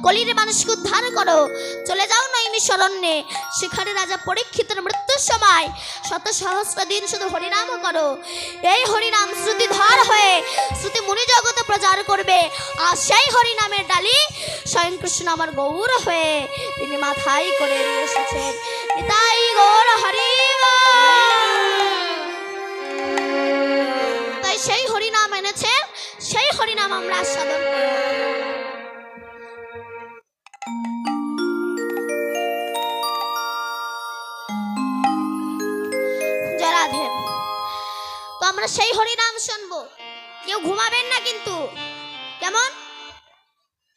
কলির মানুষকে উদ্ধার করো। চলে যাও নৈমিষারণ্যে, সেখানে রাজা পরীক্ষিতের মৃত্যুর সময় শত সহস্র দিন শুধু হরিনাম করো। এই হরিনাম শ্রুতিধর হয়ে শ্রুতি মুনি জগতে প্রচার করবে। আর সেই হরিনামের ডালি স্বয়ং কৃষ্ণ আমার গৌর হয়ে তিনি মাথায় করে নিয়ে এসেছেন। তাই গৌর হরি, তাই সেই হরিনাম এনেছে, সেই হরিনাম আমরা আস্বাদন করব। জয় রাধে। তো আমরা সেই হরিনাম শুনবো। কেউ ঘুমাবেন না কিন্তু, কেমন?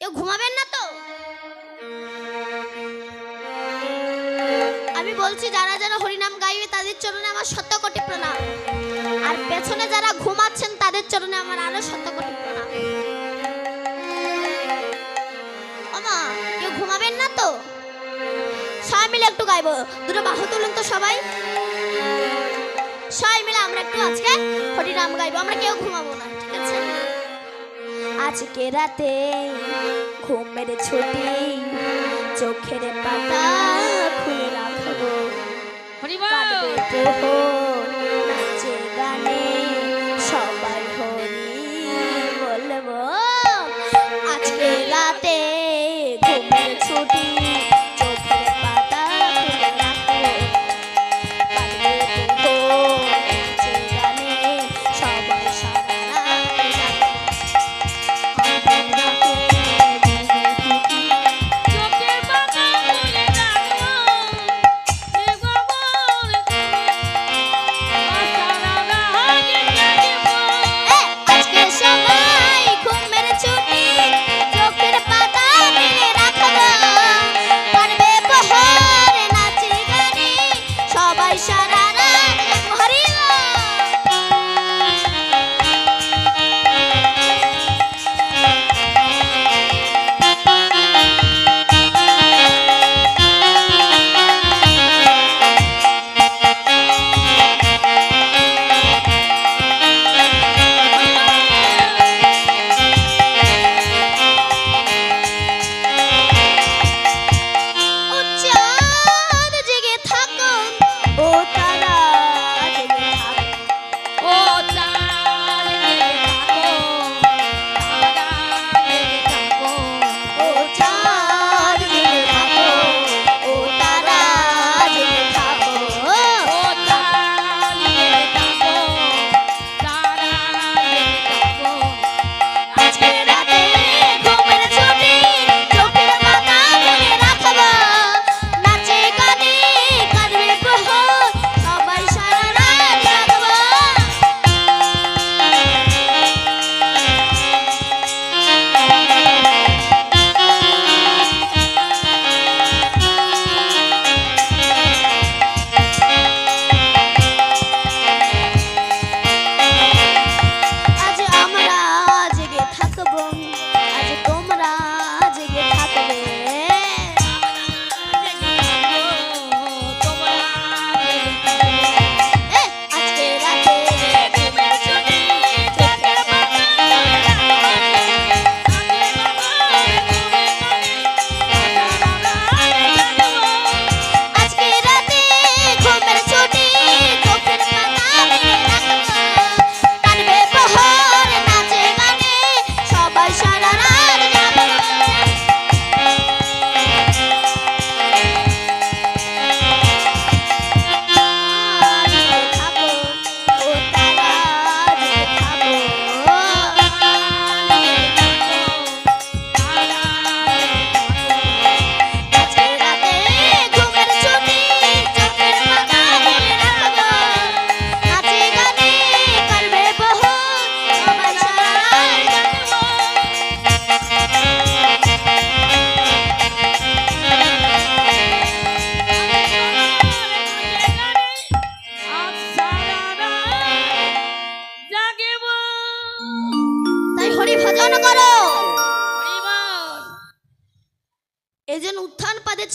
কেউ ঘুমাবেন না তো? আমি বলছি যারা যারা হরিনাম গাইবে তাদের চরণে আমার শত কোটি প্রণাম, আর পেছনে যারা ঘুমাচ্ছেন তাদের চরণে আমার আরো শত কোটি প্রণাম। ওমা, কেউ ঘুমাবেন না তো? সবাই মিলে একটু গাইবো। দুটো বাহু তুলুন তো সবাই, সবাই মিলে আমরা একটু আজকে হরিনাম গাইবো। আমরা কেউ ঘুমাবো না, ঠিক আছে? আজকে রাতে ঘুমের ছুটি, চোখের পাতা খুলে রাখবো, কাটবে প্রহর নাচে গানে সবাই হরি বলবো। আজকে রাতে ঘুমের ছুটি, চোখের পাতা খুলে রাখবো, কাটবে প্রহর নাচে গানে সবাই সারা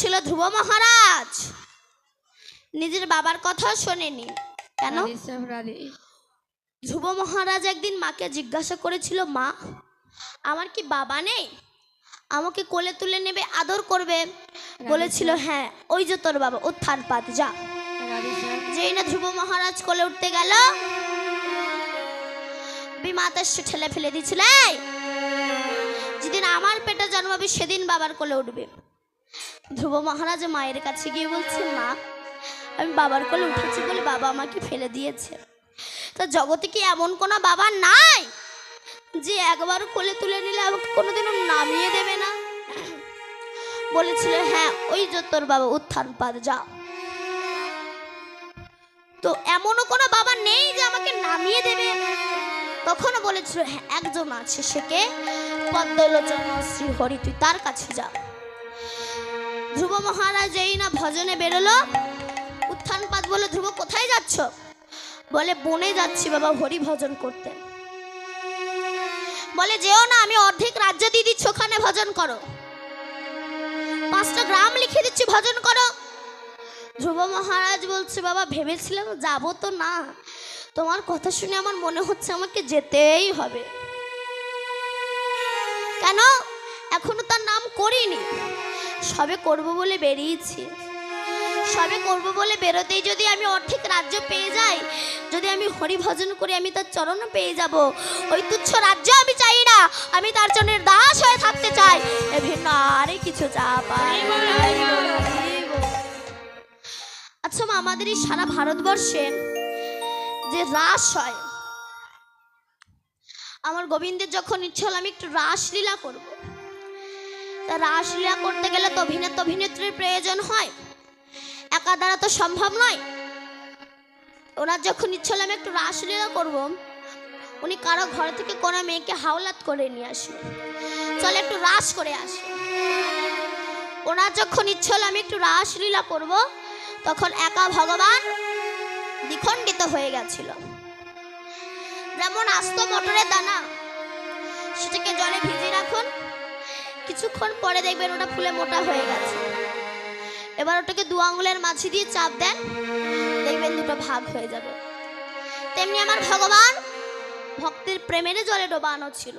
ছিল ধ্রুব মহারাজ নিজের বাবার কথা শোনেনি কেন? ধ্রুব মহারাজ একদিন মাকে জিজ্ঞাসা করেছিল, মা আমার কি বাবা নেই? আমাকে কোলে তুলে নেবে, আদর করবে। বলেছিল হ্যাঁ, ওই যে তোর বাবা উত্থানপাদ, যা। যেই না ধ্রুব মহারাজ কোলে উঠতে গেল, বিমাতা সে ঠেলে ফেলে দিয়েছিল, যেদিন আমার পেটে জন্মাবি সেদিন বাবার কোলে উঠবে। ধ্রুব মহারাজ মায়ের কাছে গিয়ে বলছে, মা আমি বাবার কোলে উঠেছি বলে বাবা আমাকে ফেলে দিয়েছে। তা জগতে কি এমন কোনো বাবা নাই যে একবার কোলে তুলে নিলে আমাকে কোনোদিনও নামিয়ে দেবে না? বলেছিল হ্যাঁ, ওই যে তোর বাবা উত্থানপাদ, যা। তো এমনও কোনো বাবা নেই যে আমাকে নামিয়ে দেবে। তখনও বলেছিল হ্যাঁ, একজন আছে, সে কে? পদ্মলোচন শ্রী হরি, তুই তার কাছে যা। ধ্রুব মহারাজ এই না ভজনে বেরোলো। উত্থানপাদ বলে, ধ্রুব কোথায় যাচ্ছ? বলে বনে যাচ্ছি বাবা হরি ভজন করতে। বলে যেও না, আমি অর্ধেক রাজ্য দিয়ে দিচ্ছি, ওখানে ভজন করো, 5টা গ্রাম লিখে দিচ্ছি, ভজন করো। ধ্রুব মহারাজ বলছে, বাবা ভেবেছিলাম যাবো তো না, তোমার কথা শুনে আমার মনে হচ্ছে আমাকে যেতেই হবে। কেন? এখনো তার নাম করিনি, সবে করব বলে বেরিয়েছি। সবে করব বলে বেরোতেই যদি আমি অর্ধেক রাজ্য পেয়ে যাই, যদি আমি হরি ভজন করি, আমি তার চরণ পেয়ে যাব। ওই তুচ্ছ রাজ্য আমি চাই না, আমি তার চরণের দাস হয়ে থাকতে চাই, এ ভিন্ন আরে কিছু চা পাই। আচ্ছা মা, আমাদের এই সারা ভারতবর্ষে যে রাস হয়, আমার গোবিন্দের যখন ইচ্ছে হলো আমি একটু রাসলীলা করব, তা রাসলীলা করতে গেলে তো অভিনেতা অভিনেত্রীর প্রয়োজন হয়, একা দ্বারা তো সম্ভব নয়। ওনার যখন ইচ্ছে হলো আমি একটু রাসলীলা করব, উনি কারো ঘর থেকে কোনো মেয়েকে হাওলাত করে নিয়ে আসবে, চলে একটু রাস করে আসে। ওনার যখন ইচ্ছে হলো আমি একটু রাসলীলা করব, তখন একা ভগবান দ্বিখণ্ডিত হয়ে গেছিল। যেমন আস্ত মটরের দানা, সেটাকে জলে ভিজিয়ে রাখুন, কিছুক্ষণ পরে দেখবেন ওটা ফুলে মোটা হয়ে গেছে। এবার ওটাকে 2 আঙ্গুলের মাঝে দিয়ে চাপ দেন, দেখবেন দুটো ভাগ হয়ে যাবে। তেমনি আমার ভগবান ভক্তের প্রেমের জলে ডোবানো ছিল,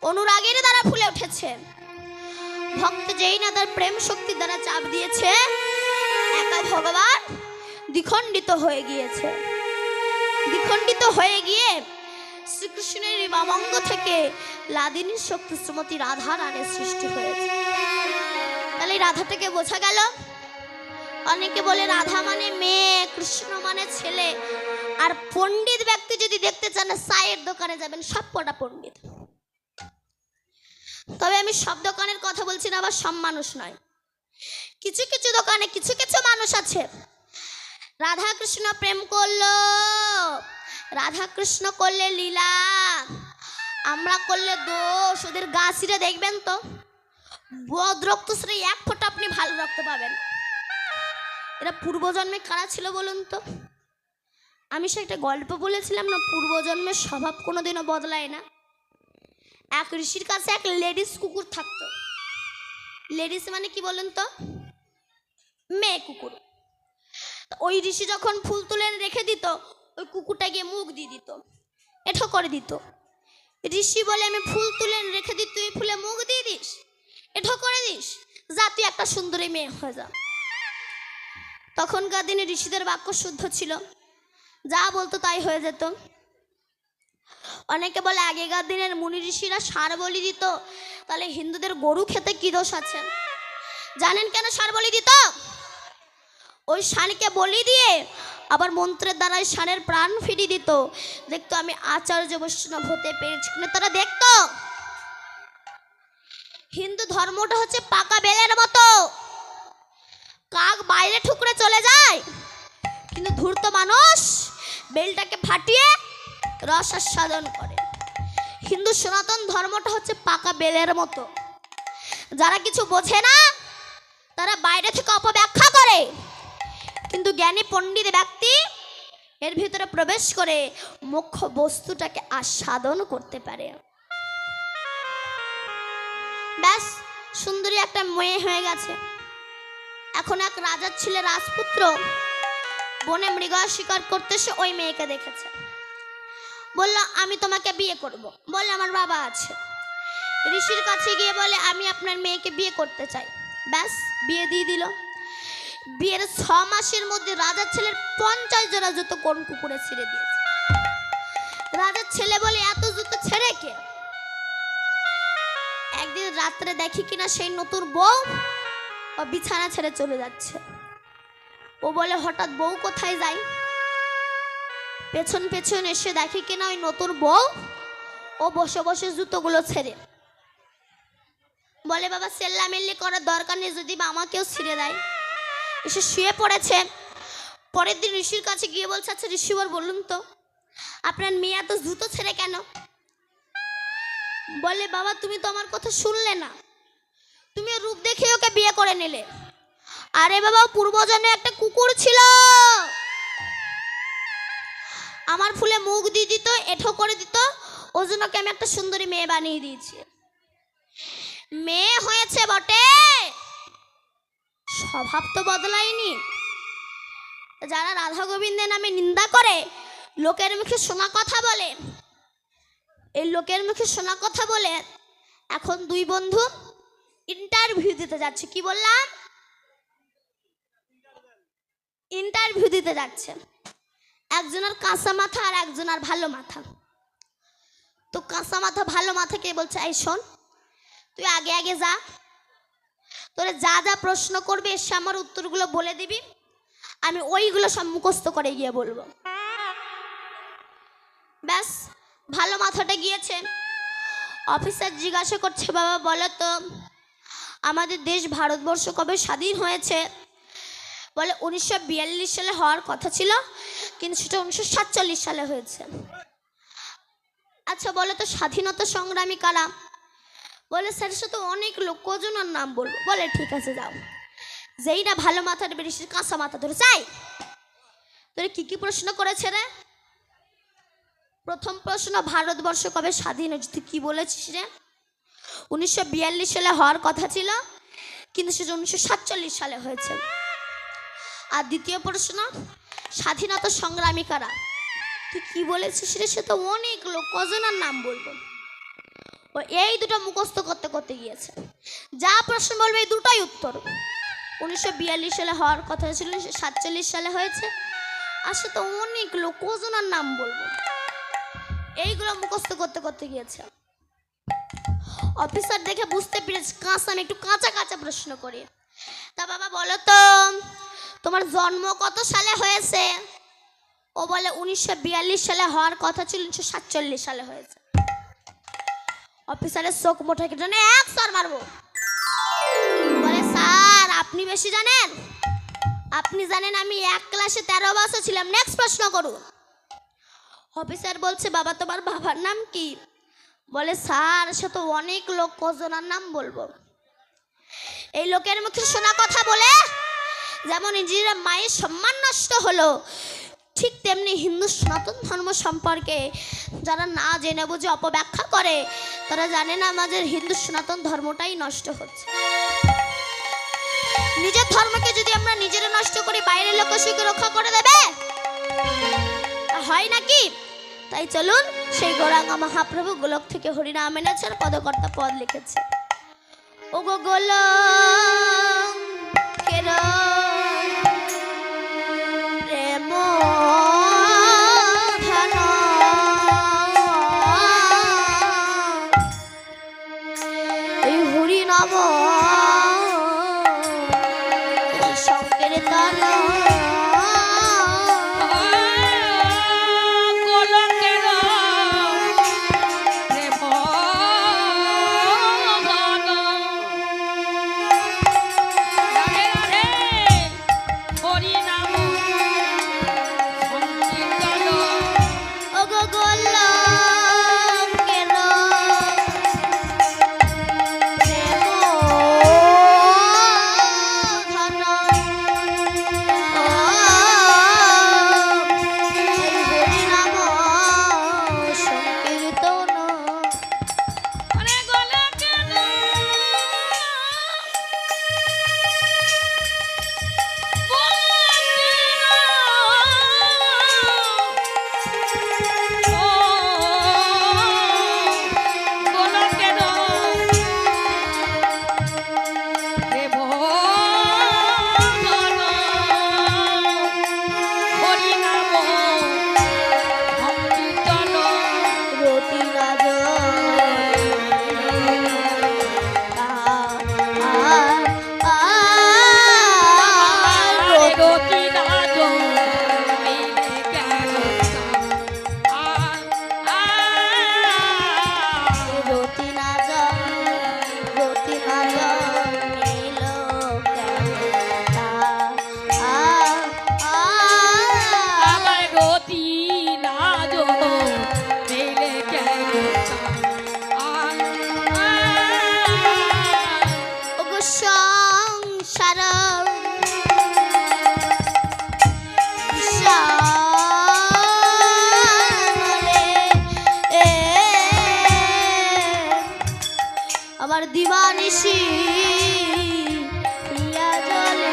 অনুরাগের দ্বারা ফুলে উঠেছে। ভক্ত যেই না তার প্রেম শক্তির দ্বারা চাপ দিয়েছে, একা ভগবান দ্বিখণ্ডিত হয়ে গিয়েছে। দ্বিখণ্ডিত হয়ে গিয়ে শ্রীকৃষ্ণের বামঙ্গ থেকে লাদিনীর শক্তি শ্রীমতী রাধা রানের সৃষ্টি হয়েছে। তাহলে রাধাটাকে বোঝা গেল। অনেকে বলে রাধা মানে মেয়ে, কৃষ্ণ মানে ছেলে। আর পণ্ডিত ব্যক্তি যদি দেখতে চান, চায়ের দোকানে যাবেন, সব কটা পণ্ডিত। তবে আমি সব দোকানের কথা বলছি না, আবার সব মানুষ নয়। কিছু কিছু দোকানে কিছু কিছু মানুষ আছে, রাধা কৃষ্ণ প্রেম করলো, রাধা কৃষ্ণ করলে লীলা, আমরা করলে দোষ। ওদের গাছিরে দেখবেন তো, বদ রক্ত শ্রী 1 ফোঁটা আপনি ভালো রক্ত পাবেন। এরা পূর্বজন্মে কারা ছিল বলুন তো? আমি সে একটা গল্প বলেছিলাম না, পূর্বজন্মের স্বভাব কোনোদিনও বদলায় না। এক ঋষির কাছে এক লেডিস কুকুর থাকতো। লেডিস মানে কি বলুন তো? মেয়ে কুকুর। ওই ঋষি যখন ফুল তুলে রেখে দিত, ওই কুকুরটা গিয়ে মুখ দিয়ে দিত, এঠো করে দিত। ঋষি বলে, আমি ফুল তুলে রেখে দিই, তুই ফুলে মুখ দিয়ে দিস, এঠো করে দিস, যা তুই একটা সুন্দরী মেয়ে হয়ে যা। তখনকার দিনে ঋষিদের বাক্য শুদ্ধ ছিল, যা বলতো তাই হয়ে যেত। অনেকে বলে আগেকার দিনের মুনি ঋষিরা ষাঁড় বলি দিত, তাহলে হিন্দুদের গরু খেতে কি দোষ আছে? জানেন কেন ষাঁড় বলি দিত? ওই ষাঁড়কে বলি দিয়ে আবার মন্ত্রের দ্বারা ষাঁড়ের প্রাণ ফিরিয়ে দিত। দেখতো আমি আচার্য বৈষ্ণব হতে পেরেছি কিনা তারা দেখতো। হিন্দু ধর্মটা হচ্ছে পাকা বেলের মতো, কাক বাইরে ঠুকরে চলে যায়, কিন্তু ধূর্ত মানুষ বেলটাকে ফাটিয়ে রস আস্বাদন করে। হিন্দু সনাতন ধর্মটা হচ্ছে পাকা বেলের মতো, যারা কিছু বোঝে না তারা বাইরে থেকে অপব্যাখ্যা করে, কিন্তু জ্ঞানী পণ্ডিত ব্যক্তি এর ভিতরে প্রবেশ করে মুখ্য বস্তুটাকে আস্বাদন করতে পারে। ব্যাস, সুন্দরী একটা মেয়ে হয়ে গেছে। এখন এক রাজার ছেলে রাজপুত্র বনে মৃগ শিকার করতেছে, ওই মেয়েকে দেখেছে, বলল আমি তোমাকে বিয়ে করব। বললে আমার বাবা আছে। ঋষির কাছে গিয়ে বলে আমি আপনার মেয়েকে বিয়ে করতে চাই। ব্যাস, বিয়ে দিয়ে দিল। বিয়ের 6 মাসের মধ্যে রাজার ছেলের 50 জোড়া জুতো কোন কুকুরে ছিঁড়ে দিয়েছে। রাজার ছেলে বলে এত জুতো ছেড়ে কে? একদিন রাত্রে দেখি কিনা সেই নতুন বউ ও বিছানা ছেড়ে চলে যাচ্ছে। ও বলে হঠাৎ বউ কোথায় যায়? পেছন পেছন এসে দেখি কিনা ওই নতুন বউ ও বসে বসে জুতোগুলো ছেড়ে। বলে বাবা চেল্লামেল্লি করার দরকার নেই, যদি বা আমাকেও ছিঁড়ে দেয়। এসে শুয়ে পড়েছে। পরের দিন ঋষির কাছে গিয়ে বলছে আচ্ছা ঋষিবর বলুন তো আপনার মেয়ে এত জুতো ছেড়ে কেন? বলে বাবা তুমি তো আমার কথা শুনলে না, তুমি রূপ দেখে ওকে বিয়ে করে নিলে। আরে বাবা পূর্বজন্মে একটা কুকুর ছিল, আমার ফুলে মুখ দিয়ে দিত, এঠো করে দিত, ওই জন্য আমি একটা সুন্দরী মেয়ে বানিয়ে দিয়েছি। মেয়ে হয়েছে বটে, স্বভাব তো বদলায়নি। যারা রাধা গোবিন্দের নামে নিন্দা করে, লোকের মুখে শোনা কথা বলে, এই লোকের মুখে শোনা কথা বলে এখন দুই বন্ধু ইন্টারভিউ দিতে যাচ্ছে। কি বললাম? ইন্টারভিউ দিতে যাচ্ছে। একজনের কাঁচা মাথা আর একজনের ভালো মাথা। তো কাঁচা মাথা ভালো মাথাকে বলছে এই শোন তুই আগে আগে যা, তোরে যা যা প্রশ্ন করবে এসে আমার উত্তরগুলো বলে দিবি, আমি ওইগুলো সব মুখস্থ করে গিয়ে বলবো। ব্যাস, ভালো মাথাটা গিয়েছে। অফিসার জিজ্ঞাসা করছে বাবা বলো তো আমাদের দেশ ভারতবর্ষ কবে স্বাধীন হয়েছে? বলে 1942 সালে হওয়ার কথা ছিল, কিন্তু সেটা 1947 সালে হয়েছে। আচ্ছা বলো তো স্বাধীনতা সংগ্রামী কারা? বলে স্যার সে তো অনেক লোক, কজনের নাম বলবো? বলে ঠিক আছে যাও। যেই না ভালো মাথাটা বেরিয়েছে কাঁচা মাথা ধরে চাই তোরে কি কি প্রশ্ন করেছে রে? প্রথম প্রশ্ন ভারতবর্ষ কবে স্বাধীন হয়েছে? তুই কি বলেছিস রে? 1942 সালে হওয়ার কথা ছিল, কিন্তু সেটা 1947 সালে হয়েছে। আর দ্বিতীয় প্রশ্ন স্বাধীনতা সংগ্রামী কারা? তুই কি বলেছিস রে? সে তো অনেক লোক, কজনের নাম বলবো? ও এই দুটো মুখস্থ করতে করতে গিয়েছে। যা প্রশ্ন বলবে এই দুটোই উত্তর। 1942 সালে হওয়ার কথা ছিল, 1947 সালে হয়েছে, আর সে তো অনেক লোক, কজনের নাম বলবো? এইগুলো মুখস্থ করতে করতে গিয়েছে। অফিসার দেখে বুঝতে পেরেছে কাঁচা, আমি একটু কাঁচা কাঁচা প্রশ্ন করি। তা বাবা বলো তো তোমার জন্ম কত সালে হয়েছে? ও বলে 1942 সালে হওয়ার কথা ছিল, 1947 সালে হয়েছে। অফিসারের চোখ মোটা কেটে এক স্যার মারবো। বলে স্যার আপনি বেশি জানেন, আপনি জানেন আমি এক ক্লাসে 13 বছর ছিলাম। নেক্সট প্রশ্ন করুন। অফিসার বলছে বাবা তোমার বাবার নাম কি? বলে স্যার সে তো অনেক লোক, কজনের নাম বলবো? এই লোকের মুখে শোনা কথা বলে যেমন নিজের মায়ের সম্মান নষ্ট হলো, ঠিক তেমনি হিন্দু সনাতন ধর্ম সম্পর্কে যারা না জেনে বুঝে অপব্যাখ্যা করে, তারা জানে না আমাদের হিন্দু সনাতন ধর্মটাই নষ্ট হচ্ছে। নিজের ধর্মকে যদি আমরা নিজেরা নষ্ট করি, বাইরের লোক সেকে রক্ষা করে দেবে? হয় নাকি? তাই চলুন সেই গৌরাঙ্গ মহাপ্রভু গোলক থেকে হরিনাম এনেছেন, পদকর্তা পদ লিখেছে। ও গো গোলকের প্রেম ধন এই হরিনাম সংকীর্তন Oh নিশি ইয়া জলে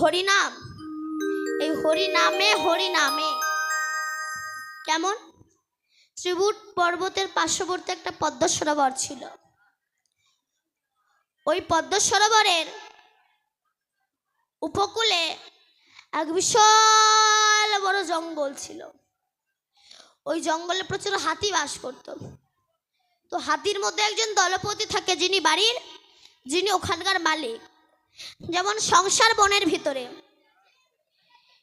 হরিনাম, এই হরিনামে হরিনামে কেমন? ত্রিভুট পর্বতের পার্শ্ববর্তী একটা পদ্ম সরোবর ছিল। ওই পদ্ম সরোবরের উপকূলে এক বিশাল বড় জঙ্গল ছিল। ওই জঙ্গলে প্রচুর হাতি বাস করত। তো হাতির মধ্যে একজন দলপতি থাকে, যিনি ওখানকার মালিক। যেমন সংসার বনের ভিতরে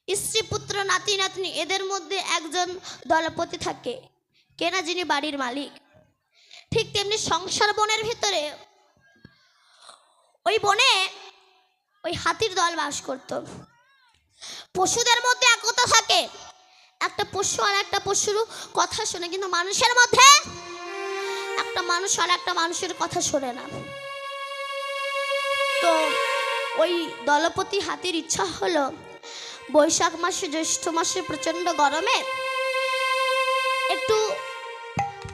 স্ত্রী পুত্র নাতি নাতনি এদের মধ্যে একজন দলপতি থাকে, কেনা যিনি বাড়ির মালিক। ঠিক তেমনি সংসার বনের ভিতরে ওই বনে ওই হাতির দল বাস করত। পশুদের মধ্যে একতা থাকে, একটা পশু আর একটা পশুর কথা শোনে, কিন্তু মানুষের মধ্যে একটা মানুষ আর একটা মানুষের কথা শোনে না। তো ওই দলপতি হাতির ইচ্ছা হলো বৈশাখ মাসে জ্যৈষ্ঠ মাসে প্রচণ্ড গরমে একটু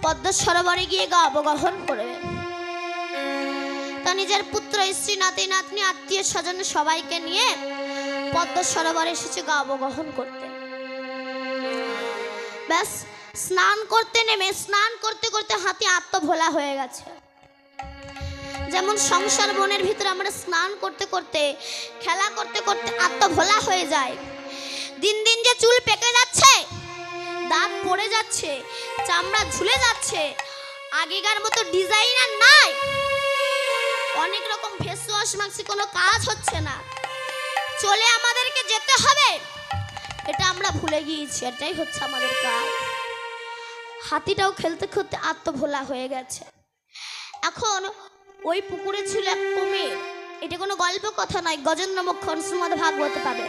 পদ্ম সরোবরে গিয়ে গা অবগাহন করবে। তা নিজের পুত্র স্ত্রী নাতি নাতনি আত্মীয় স্বজন সবাইকে নিয়ে পদ্ম সরোবরে এসেছে গা অবগাহন করতে। ব্যাস স্নান করতে নেমে স্নান করতে করতে হাতি আত্মভোলা হয়ে গেছে। যেমন সংসার বনের ভিতরে আমরা স্নান করতে করতে খেলা করতে করতে আত্মভোলা হয়ে যায়। দিন দিন যে চুল পেকে যাচ্ছে, দাঁত পড়ে যাচ্ছে, চামড়া ঝুলে যাচ্ছে, আগেকার মতো ডিজাইন আর নাই। অনেক রকম ফেস ওয়াশ মাখছি, কোনো কাজ হচ্ছে না, চলে আমাদেরকে যেতে হবে, এটা আমরা ভুলে গিয়েছি। এটাই হচ্ছে আমাদের কাজ। হাতিটাও খেলতে খেলতে আত্মভোলা হয়ে গেছে। এখন ওই পুকুরে ছিল এক কুমির। এটা কোনো গল্প কথা নয়, গজেন্দ্র মোক্ষণ শ্রীমদ ভাগবতে পাবে।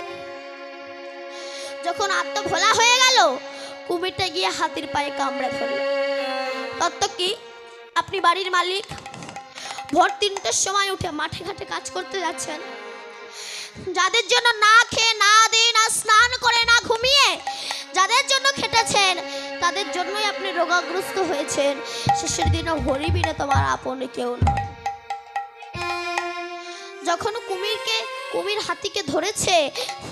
যখন আত্মভোলা হয়ে গেল, কুমিরটা গিয়ে হাতির পায়ে কামড়ে ধরল। তত্ত্ব কি? আপনি বাড়ির মালিক, ভোর 3টের সময় উঠে মাঠে ঘাটে কাজ করতে যাচ্ছেন, যাদের জন্য না খেয়ে না দিয়ে না স্নান করে না ঘুমিয়ে যাদের জন্য খেটেছেন, তাদের জন্যই আপনি রোগাগ্রস্ত হয়েছেন। শেষের দিনে হরিবিনে তোমার আপন কেউ নয়। যখন কুমির হাতিকে ধরেছে,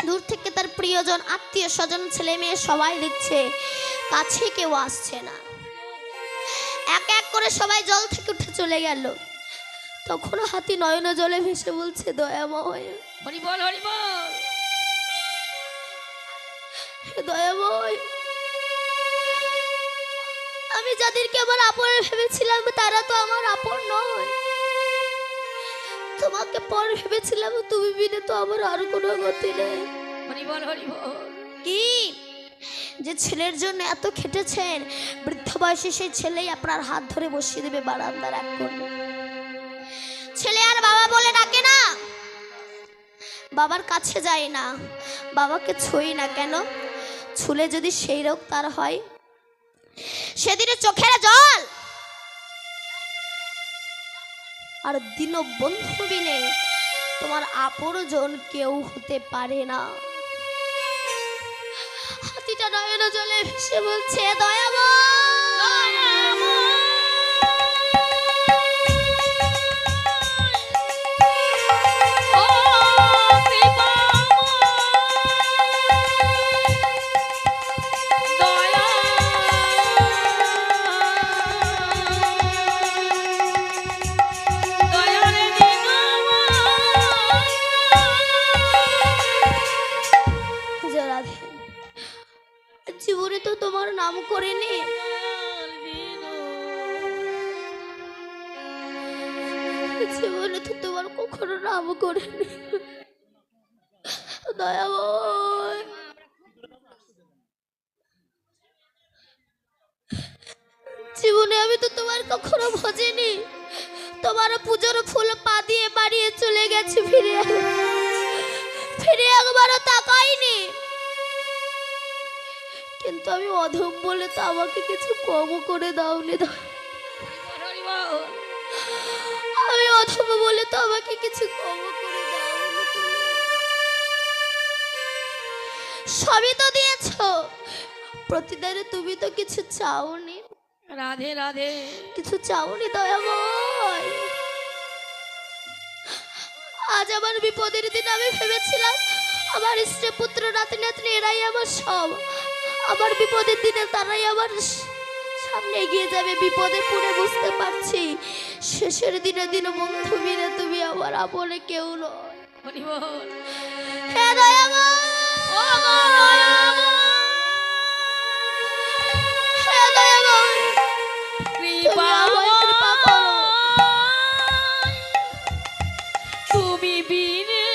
দূর থেকে তার প্রিয়জন আত্মীয় স্বজন ছেলে মেয়ে সবাই দেখছে, কাছে কেউ আসছে না। এক এক করে সবাই জল থেকে উঠে চলে গেল। তখন হাতি নয়ন জলে ভেসে বলছে, দয়াময়, হরি বল হরি বল, দয়াময়, আমি যাদেরকে আমার আপন ভেবেছিলাম তারা তো আমার আপন নয়। তোমাকে পর ভেবেছিলাম, তুমি বিনে তো আমার আর কোনো গতি নেই। হরি বল হরি বল। কি যে ছেলের জন্য এত খেটেছেন, বৃদ্ধ বয়সে সেই ছেলেই আপনার হাত ধরে বসিয়ে দেবে বারান্দার এক কোণে। ছেলে আর বাবা বলে ডাকে না, বাবার কাছে যায় না, বাবাকে ছুঁই না। কেন? ছুলে যদি সেই রোগ তার হয়, সেদিনে চোখের জল আর দিন বন্ধু বিনে তোমার আপনজন কেউ হতে পারে না। হাতিটা নয়ন জলে ভেসে বলছে, দয়াময়, জীবনে তো তোমার কখনো নাম করিনি দয়াময়। জীবনে আমি তো তোমার কখনো ভজিনি, তোমার পুজোর ফুল পা দিয়ে বাড়িয়ে চলে গেছে, ফিরে একবারও তাকাইনি। কিন্তু আমি অধম বলে তো আমাকে কিছু কম করে দাওনি। আমি অধম বলে তো আমাকে কিছু কম করে দাওনি। সবই তো দিয়েছ, প্রতিদানে তুমি তো কিছু চাওনি। রাধে রাধে। কিছু চাওনি দয়াময়। আজ আমার বিপদের দিন আমি ভেবেছিলাম আমার স্ত্রী পুত্র নাতি নাতনি এরাই আমার সব, আমার বিপদের দিনে তারাই আমার সামনে এগিয়ে যাবে। বিপদে পড়ে বুঝতে পারছি শেষের দিনে দিন বন্ধু মিলে তুমি আমার আপনে কেউ নয়। হে দয়াময়, হে দয়াময়, কৃপা করো, তুমি বিনে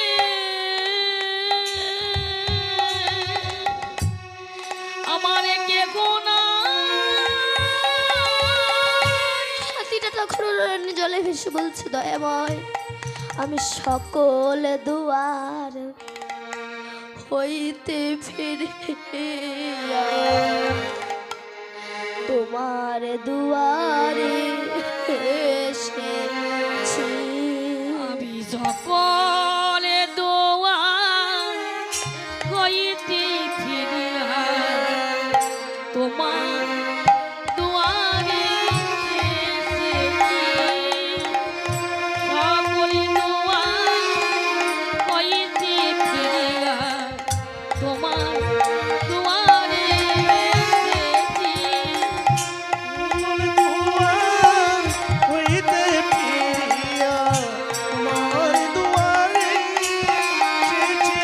আমার কে গোনা। হাতিটা তখন জলে ভেসে বলছে দয়াময়, আমি সকল দুয়ার হইতে ফিরিয়া তোমার দুয়ারে এসেছি। আমি সকলে দোয়া হইতে ফিরিয়া তোমার দুয়ারে এসেছি। সকলে দোয়া হইতে ফিরিয়া তোমার দুয়ারে এসেছি।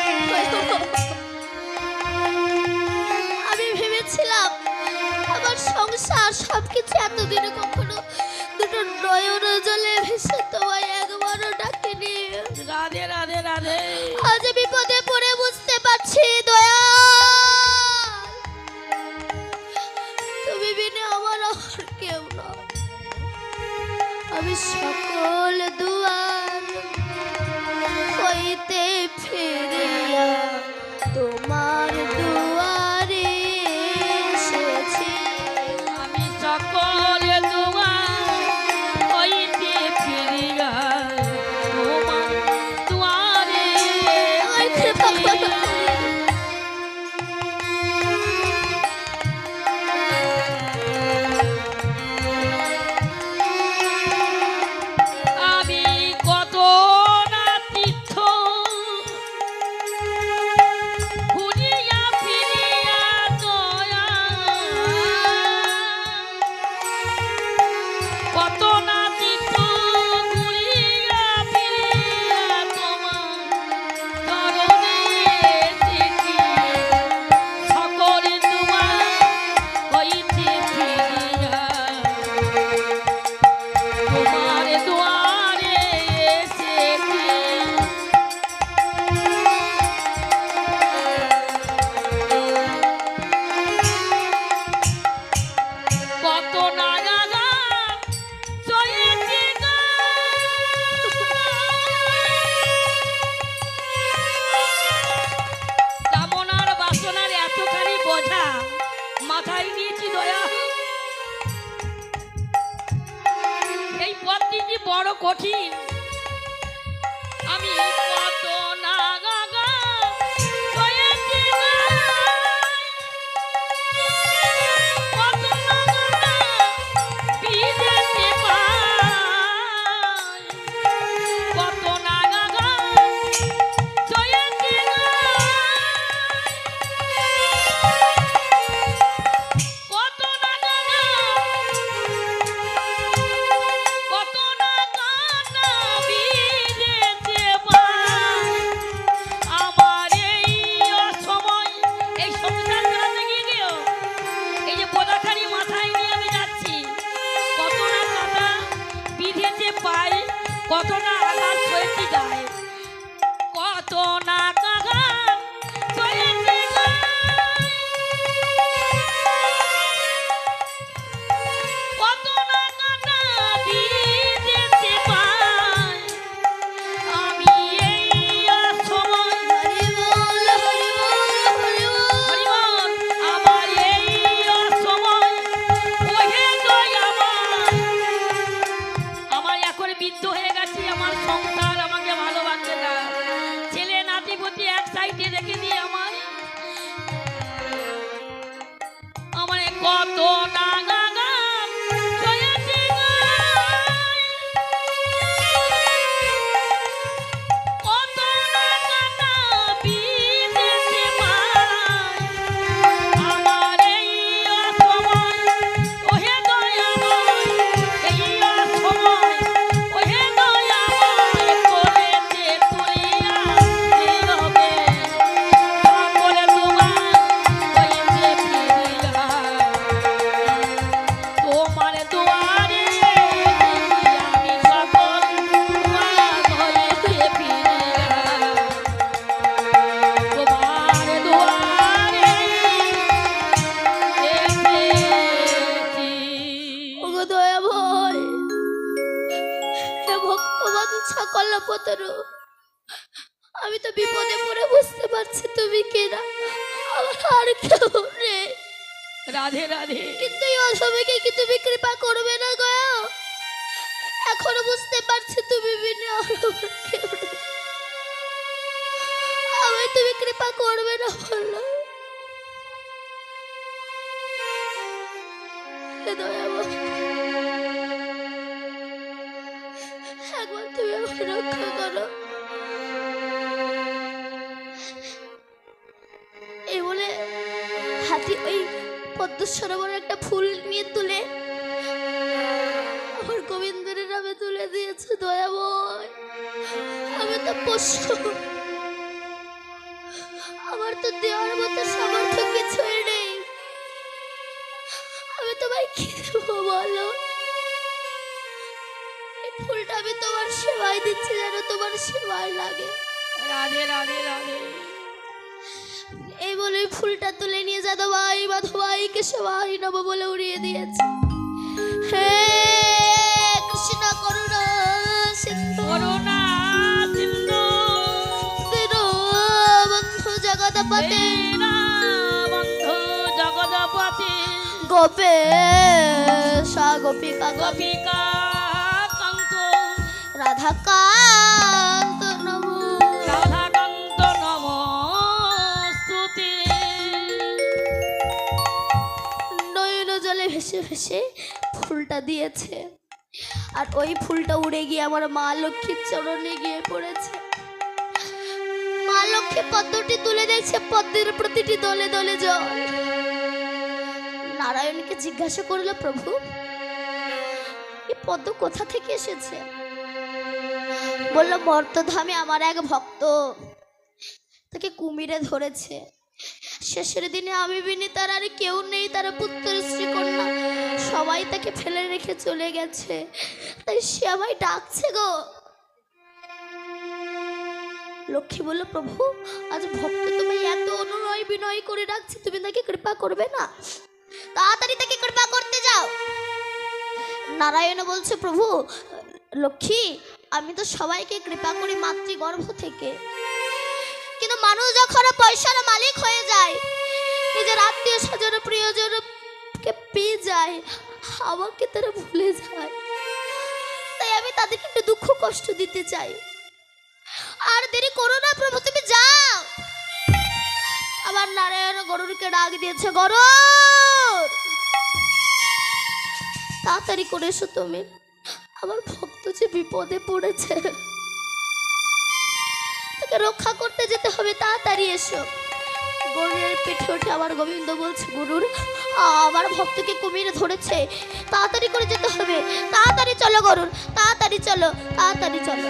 আমি ভেবেছিলাম আমার সংসার সবকিছু এতদিনে কখনো দুটো নয়ন জলে ভেসে তোমায় একবারও ডাকেনি। রাধে রাধে রাধে। আজ বিপদে পড়ে বুঝতে পারছি দয়া, তুমি বিনে আমার আর কেউ নয়। আমি সকল দুয়ার হইতে ফিরিয়া তোমার দুয়ারে এসেছি। আমি সকলে দুয়ার হইতে ফিরিয়া তোমার দুয়ারে আমার কৃপা করো। আমি কত না তীর্থ ঘুরিয়া ফিরিয়া দয়া, কত না তীর্থ ঘুরিয়া ফিরিয়া তোমার চরণে এসেছি। সকলে দুয়ার হইতে ফিরিয়া তোমার দুয়ারে এসেছি। কত নাগাগা চয়েছি গো, কামনার বাসনার এতখানি বোঝা মাথায় নিয়েছি দয়া। এই পথটি কি বড় কঠিন। আমি কত নাগাগা চয়েছি গো, কত নাগাগা ভিজেছি পায়, কত নাগাগা চয়েছি গো, কত নাগাগা, কত নাগাগা ভিজেছি পায়। কত না আঘাত সয়েছি গায়ে, কত না আঘাত সয়েছি গায়ে, কত না কাটা দিতে পাই আমি এই সময়। হরিবল আমার এই সময় ওহে দয়াময়, আমার এখন বৃদ্ধ হয়ে গেছে, আমার সংসার আমাকে ভালোবাসে না, ছেলে নাতিপতি এক সাইডে রেখে দিয়ে আমার কত নাগা সয়েছে গায়, কত নাগা বিদেশে পায় আমার এই অসময় ওহে দয়াময়, এই অসময় ওহে দয়াময় করেছে তুলিয়া নীরবে সকলে তোমার হয়েছে ফিরিয়া, তোমার দুয়ারে আমি সকল তোমার হয়েছে ফিরিয়া, তোমার দুয়ারে এসেছি। ওগো দয়া ভয়, হে ভগবান সকল পতর, আমি তো বিপদে পড়ে বুঝতে পারছি তুমি কেনা, আমার আর কেউ নেই, রাধে রাধে। কিন্তু এই অসময়কে কি তুমি কৃপা করবে না গো? এখনো বুঝতে পারছি তুমি বিনা আর আমার কেউ নেই। আমি তুমি কৃপা করবে না বললো? হে দয়াময়, একবার তুমি আমাকে রক্ষা করো। এই বলে হাতি ওই পদ্ম সরোবরে একটা ফুল নিয়ে তুলে আমার গোবিন্দের নামে তুলে দিয়েছে। দয়াময়, আমি তো পশু, আমার তো দেওয়ার মতো সামর্থ্য কিছুই নেই, আমি তোমায় কি দেবো বলো? এই ফুলটা আমি তোমার সেবায় দিচ্ছি, যেন তোমার সেবায় লাগে। রাধে রাধে রাধে। এই বলে ফুলটা তুলে নিয়ে যাদবাই মাধবাইকে সেবাই নব বলে উড়িয়ে দিয়েছে। হে কৃষ্ণ করুণা সিন্ধু করুণা সিন্ধু দীনবন্ধু জগৎপতি বন্ধু জগৎপতি গোপেশা গোপিকা গোপিকা কান্ত রাধাকান্ত নমো রাধাকান্ত নমস্তুতে। নয়ন জলে ভেসে ভেসে ফুলটা দিয়েছে, আর ওই ফুলটা উড়ে গিয়ে আমার মা লক্ষ্মীর চরণে গিয়ে পড়েছে। মা লক্ষ্মী পদ্মটি তুলে দেখছে পদ্মের প্রতিটি দলে দলে জল। নারায়ণকে জিজ্ঞাসা করলো, প্রভু এই পদ্ম কোথা থেকে এসেছে? বলল, মর্তধামে আমার এক ভক্ত তাকে কুমিরে ধরেছে, শেষের দিনে আমি বিনি তার আর কেউ নেই, তার পুত্র স্ত্রী কন্যা সবাই তাকে ফেলে রেখে চলে গেছে, তাই সে আমায় ডাকছে গো। লক্ষ্মী বলল, প্রভু আজ ভক্ত তোমায় এত অনুনয় বিনয় করে ডাকছে, তুমি তাকে কৃপা করবে না? তাড়াতাড়ি তাকে কৃপা করতে যাও। নারায়ণ বলছে, প্রভু লক্ষ্মী আমি তো সবাইকে কৃপা করি মাতৃগর্ভ থেকে, কিন্তু মানুষ যখন পয়সার মালিক হয়ে যায়, নিজের আত্মীয় স্বজন প্রিয়জনকে পেয়ে যায়, আমাকে তারা ভুলে যায়, তাই আমি তাদেরকে একটু দুঃখ কষ্ট দিতে চাই। আর দেরি করো না প্রভু, তুমি যাও। আবার নারায়ণ গরুরকে ডাক দিয়েছে, গরুর তাড়াতাড়ি করে এসো, তুমি আমার ভক্ত যে বিপদে পড়েছে, তাকে রক্ষা করতে যেতে হবে, তাড়াতাড়ি এসো। গরুরের পিঠে উঠে আমার গোবিন্দ বলছে, গরুর আমার ভক্তকে কুমিরে ধরেছে, তাড়াতাড়ি করে যেতে হবে, তাড়াতাড়ি চলো গরুর, তাড়াতাড়ি চলো, তাড়াতাড়ি চলো।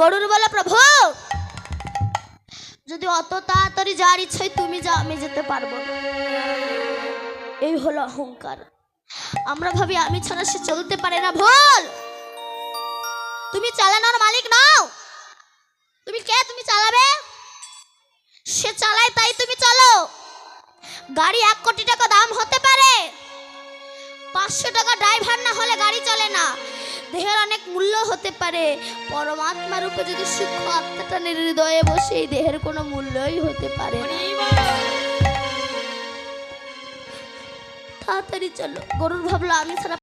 গরুর বলা, প্রভু যদি অত তাড়াতাড়ি যার ইচ্ছায় তুমি যাও, আমি যেতে পারবো না। এই হলো অহংকার। আমরা ভাবি আমি ছাড়া সে চলতে পারে না, ভুল। তুমি চালানোর মালিক নও। তুমি কে? তুমি চালাবে? সে চালায় তাই তুমি চলো। গাড়ি 1 কোটি টাকা দাম হতে পারে, 500 টাকা ড্রাইভার না হলে গাড়ি চলে না। দেহের অনেক মূল্য হতে পারে, পরমাত্মা রূপে যদি সূক্ষ্ম আত্মাটা হৃদয়ে বসে এই দেহের কোনো মূল্যই হতে পারে না। হরি বল। তাড়াতাড়ি চলো। গরুর ভাবলো আমি ছাড়া